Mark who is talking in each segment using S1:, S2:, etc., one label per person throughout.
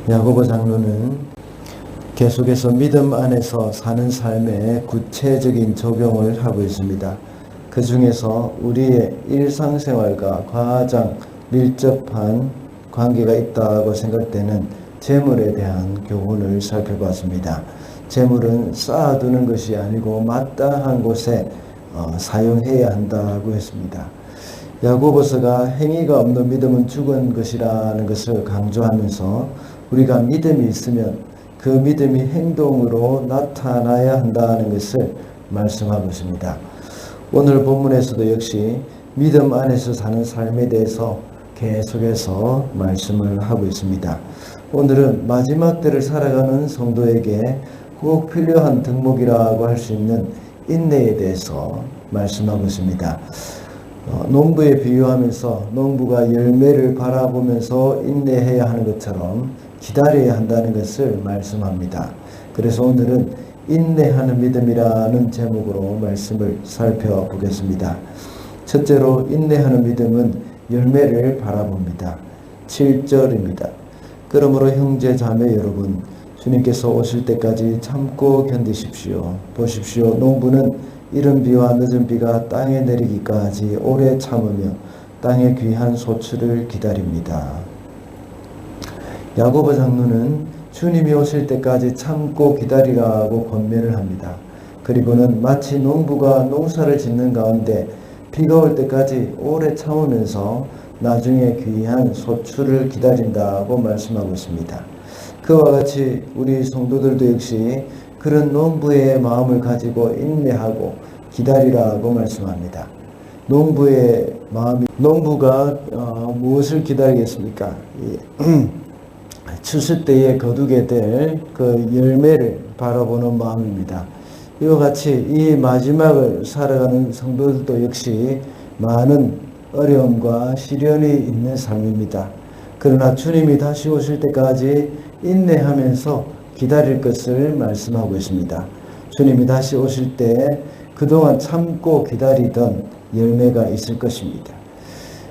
S1: 야고보 장로는 계속해서 믿음 안에서 사는 삶의 구체적인 적용을 하고 있습니다. 그 중에서 우리의 일상생활과 가장 밀접한 관계가 있다고 생각되는 재물에 대한 교훈을 살펴봤습니다. 재물은 쌓아두는 것이 아니고 마땅한 곳에 사용해야 한다고 했습니다. 야고보서가 행위가 없는 믿음은 죽은 것이라는 것을 강조하면서 우리가 믿음이 있으면 그 믿음이 행동으로 나타나야 한다는 것을 말씀하고 있습니다. 오늘 본문에서도 역시 믿음 안에서 사는 삶에 대해서 계속해서 말씀을 하고 있습니다. 오늘은 마지막 때를 살아가는 성도에게 꼭 필요한 덕목이라고 할 수 있는 인내에 대해서 말씀하고 있습니다. 농부에 비유하면서 농부가 열매를 바라보면서 인내해야 하는 것처럼 기다려야 한다는 것을 말씀합니다. 그래서 오늘은 인내하는 믿음이라는 제목으로 말씀을 살펴보겠습니다. 첫째로 인내하는 믿음은 열매를 바라봅니다. 7절입니다. 그러므로 형제 자매 여러분, 주님께서 오실 때까지 참고 견디십시오. 보십시오. 농부는 이른 비와 늦은 비가 땅에 내리기까지 오래 참으며 땅의 귀한 소출을 기다립니다. 야고보 장로는 주님이 오실 때까지 참고 기다리라고 권면을 합니다. 그리고는 마치 농부가 농사를 짓는 가운데 비가 올 때까지 오래 참으면서 나중에 귀한 소출을 기다린다고 말씀하고 있습니다. 그와 같이 우리 성도들도 역시 그런 농부의 마음을 가지고 인내하고 기다리라고 말씀합니다. 농부의 마음이, 농부가 무엇을 기다리겠습니까? 추수 때에 거두게 될 그 열매를 바라보는 마음입니다. 이와 같이 이 마지막을 살아가는 성도들도 역시 많은 어려움과 시련이 있는 삶입니다. 그러나 주님이 다시 오실 때까지 인내하면서 기다릴 것을 말씀하고 있습니다. 주님이 다시 오실 때 그동안 참고 기다리던 열매가 있을 것입니다.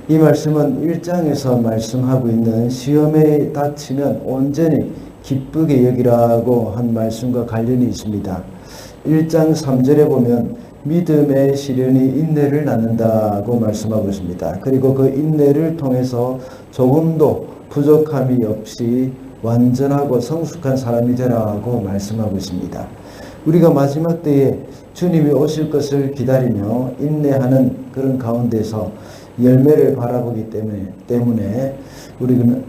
S1: 이 말씀은 1장에서 말씀하고 있는 시험에 닥치면 온전히 기쁘게 여기라고 한 말씀과 관련이 있습니다. 1장 3절에 보면 믿음의 시련이 인내를 낳는다고 말씀하고 있습니다. 그리고 그 인내를 통해서 조금도 부족함이 없이 완전하고 성숙한 사람이 되라고 말씀하고 있습니다. 우리가 마지막 때에 주님이 오실 것을 기다리며 인내하는 그런 가운데서 열매를 바라보기 때문에 우리는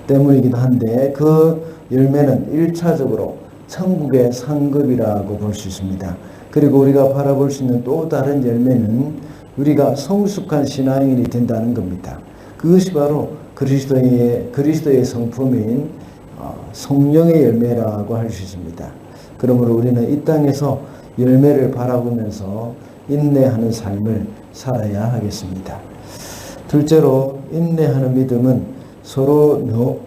S1: 때문이기도 한데 그 열매는 1차적으로 천국의 상급이라고 볼 수 있습니다. 그리고 우리가 바라볼 수 있는 또 다른 열매는 우리가 성숙한 신앙인이 된다는 겁니다. 그것이 바로 그리스도의 성품인 성령의 열매라고 할 수 있습니다. 그러므로 우리는 이 땅에서 열매를 바라보면서 인내하는 삶을 살아야 하겠습니다. 둘째로 인내하는 믿음은 서로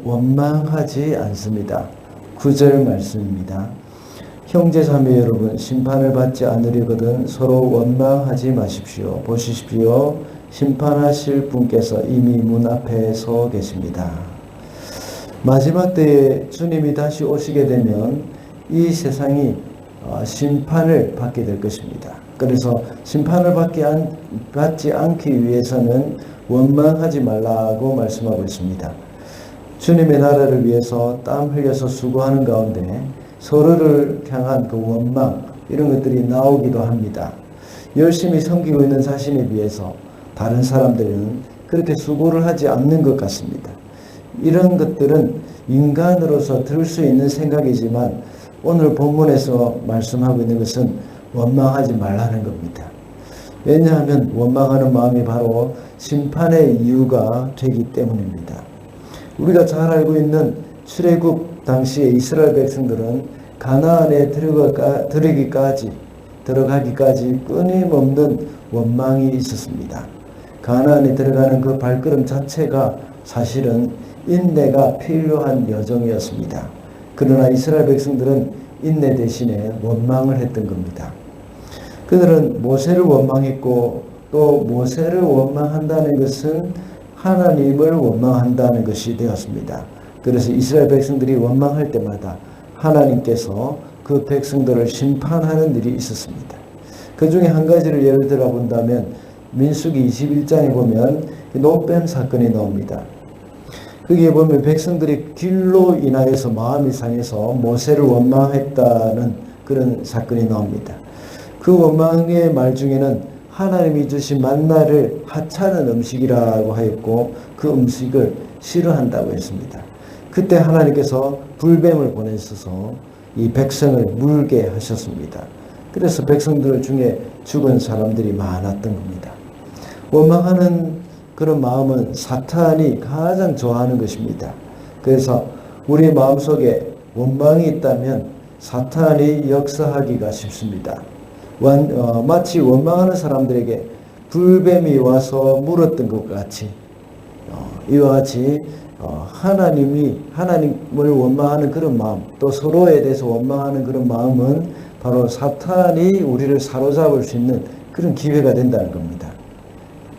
S1: 원망하지 않습니다. 9절 말씀입니다. 형제 자매 여러분, 심판을 받지 않으려거든 서로 원망하지 마십시오. 보십시오. 심판하실 분께서 이미 문 앞에 서 계십니다. 마지막 때에 주님이 다시 오시게 되면 이 세상이 심판을 받게 될 것입니다. 그래서 심판을 받지 않기 위해서는 원망하지 말라고 말씀하고 있습니다. 주님의 나라를 위해서 땀 흘려서 수고하는 가운데 서로를 향한 그 원망, 이런 것들이 나오기도 합니다. 열심히 섬기고 있는 자신에 비해서 다른 사람들은 그렇게 수고를 하지 않는 것 같습니다. 이런 것들은 인간으로서 들 수 있는 생각이지만 오늘 본문에서 말씀하고 있는 것은 원망하지 말라는 겁니다. 왜냐하면 원망하는 마음이 바로 심판의 이유가 되기 때문입니다. 우리가 잘 알고 있는 출애굽 당시에 이스라엘 백성들은 가나안에 들어가기까지 끊임없는 원망이 있었습니다. 가나안에 들어가는 그 발걸음 자체가 사실은 인내가 필요한 여정이었습니다. 그러나 이스라엘 백성들은 인내 대신에 원망을 했던 겁니다. 그들은 모세를 원망했고 또 모세를 원망한다는 것은 하나님을 원망한다는 것이 되었습니다. 그래서 이스라엘 백성들이 원망할 때마다 하나님께서 그 백성들을 심판하는 일이 있었습니다. 그 중에 한 가지를 예를 들어 본다면 민수기 21장에 보면 노뱀 사건이 나옵니다. 거기에 보면 백성들이 길로 인하여서 마음이 상해서 모세를 원망했다는 그런 사건이 나옵니다. 그 원망의 말 중에는 하나님이 주신 만나를 하찮은 음식이라고 하였고 그 음식을 싫어한다고 했습니다. 그때 하나님께서 불뱀을 보내셔서 이 백성을 물게 하셨습니다. 그래서 백성들 중에 죽은 사람들이 많았던 겁니다. 원망하는 그런 마음은 사탄이 가장 좋아하는 것입니다. 그래서 우리 마음속에 원망이 있다면 사탄이 역사하기가 쉽습니다. 마치 원망하는 사람들에게 불뱀이 와서 물었던 것 같이 이와 같이 하나님을 원망하는 그런 마음, 또 서로에 대해서 원망하는 그런 마음은 바로 사탄이 우리를 사로잡을 수 있는 그런 기회가 된다는 겁니다.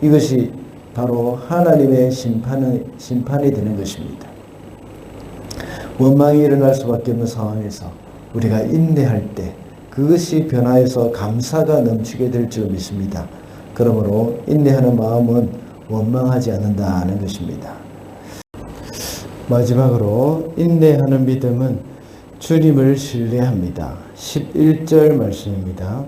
S1: 이것이 바로 하나님의 심판이 되는 것입니다. 원망이 일어날 수밖에 없는 상황에서 우리가 인내할 때 그것이 변화해서 감사가 넘치게 될 줄 믿습니다. 그러므로 인내하는 마음은 원망하지 않는다는 것입니다. 마지막으로 인내하는 믿음은 주님을 신뢰합니다. 11절 말씀입니다.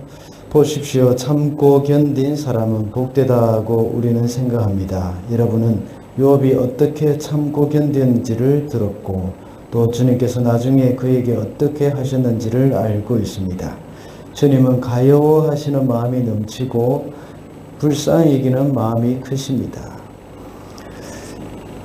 S1: 보십시오. 참고 견딘 사람은 복되다고 우리는 생각합니다. 여러분은 욥이 어떻게 참고 견딘지를 들었고 또 주님께서 나중에 그에게 어떻게 하셨는지를 알고 있습니다. 주님은 가여워하시는 마음이 넘치고 불쌍히 여기는 마음이 크십니다.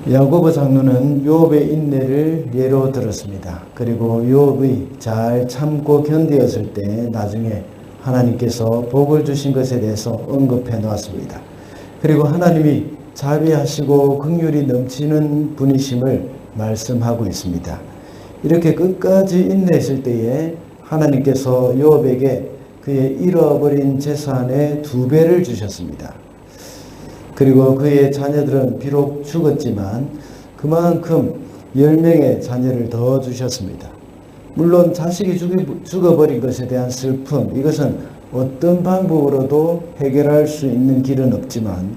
S1: 야고보 장로는 욥의 인내를 예로 들었습니다. 그리고 욥이 잘 참고 견디었을 때 나중에 하나님께서 복을 주신 것에 대해서 언급해 놓았습니다. 그리고 하나님이 자비하시고 긍휼이 넘치는 분이심을 말씀하고 있습니다. 이렇게 끝까지 인내했을 때에 하나님께서 욥에게 그의 잃어버린 재산의 2배를 주셨습니다. 그리고 그의 자녀들은 비록 죽었지만 그만큼 10명의 자녀를 더 주셨습니다. 물론 자식이 죽어버린 것에 대한 슬픔, 이것은 어떤 방법으로도 해결할 수 있는 길은 없지만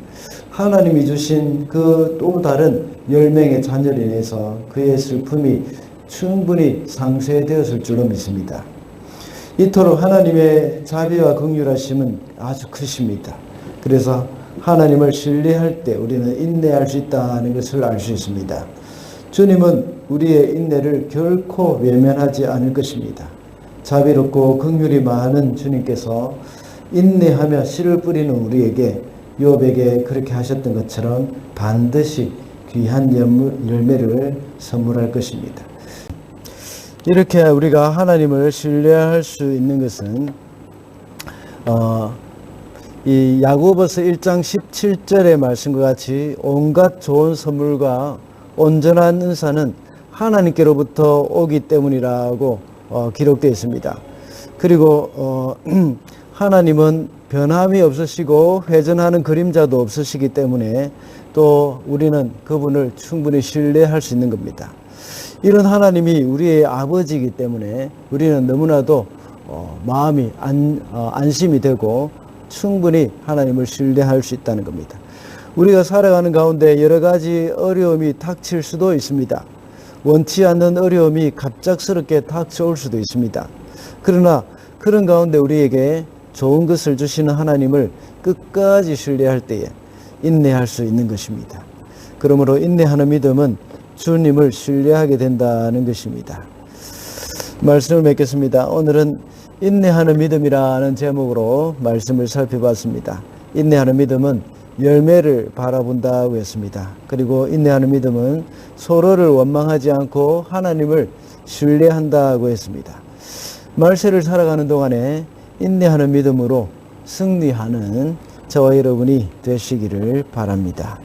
S1: 하나님이 주신 그 또 다른 10명의 자녀로 인해서 그의 슬픔이 충분히 상쇄되었을 줄로 믿습니다. 이토록 하나님의 자비와 긍휼하심은 아주 크십니다. 그래서 하나님을 신뢰할 때 우리는 인내할 수 있다는 것을 알 수 있습니다. 주님은 우리의 인내를 결코 외면하지 않을 것입니다. 자비롭고 긍휼이 많은 주님께서 인내하며 씨를 뿌리는 우리에게 욥에게 그렇게 하셨던 것처럼 반드시 귀한 열매를 선물할 것입니다. 이렇게 우리가 하나님을 신뢰할 수 있는 것은 이 야고보서 1장 17절의 말씀과 같이 온갖 좋은 선물과 온전한 은사는 하나님께로부터 오기 때문이라고 기록되어 있습니다. 그리고 하나님은 변함이 없으시고 회전하는 그림자도 없으시기 때문에 또 우리는 그분을 충분히 신뢰할 수 있는 겁니다. 이런 하나님이 우리의 아버지이기 때문에 우리는 너무나도 마음이 안심이 되고 충분히 하나님을 신뢰할 수 있다는 겁니다. 우리가 살아가는 가운데 여러 가지 어려움이 닥칠 수도 있습니다. 원치 않는 어려움이 갑작스럽게 닥쳐올 수도 있습니다. 그러나 그런 가운데 우리에게 좋은 것을 주시는 하나님을 끝까지 신뢰할 때에 인내할 수 있는 것입니다. 그러므로 인내하는 믿음은 주님을 신뢰하게 된다는 것입니다. 말씀을 맺겠습니다. 오늘은 인내하는 믿음이라는 제목으로 말씀을 살펴봤습니다. 인내하는 믿음은 열매를 바라본다고 했습니다. 그리고 인내하는 믿음은 서로를 원망하지 않고 하나님을 신뢰한다고 했습니다. 말세를 살아가는 동안에 인내하는 믿음으로 승리하는 저와 여러분이 되시기를 바랍니다.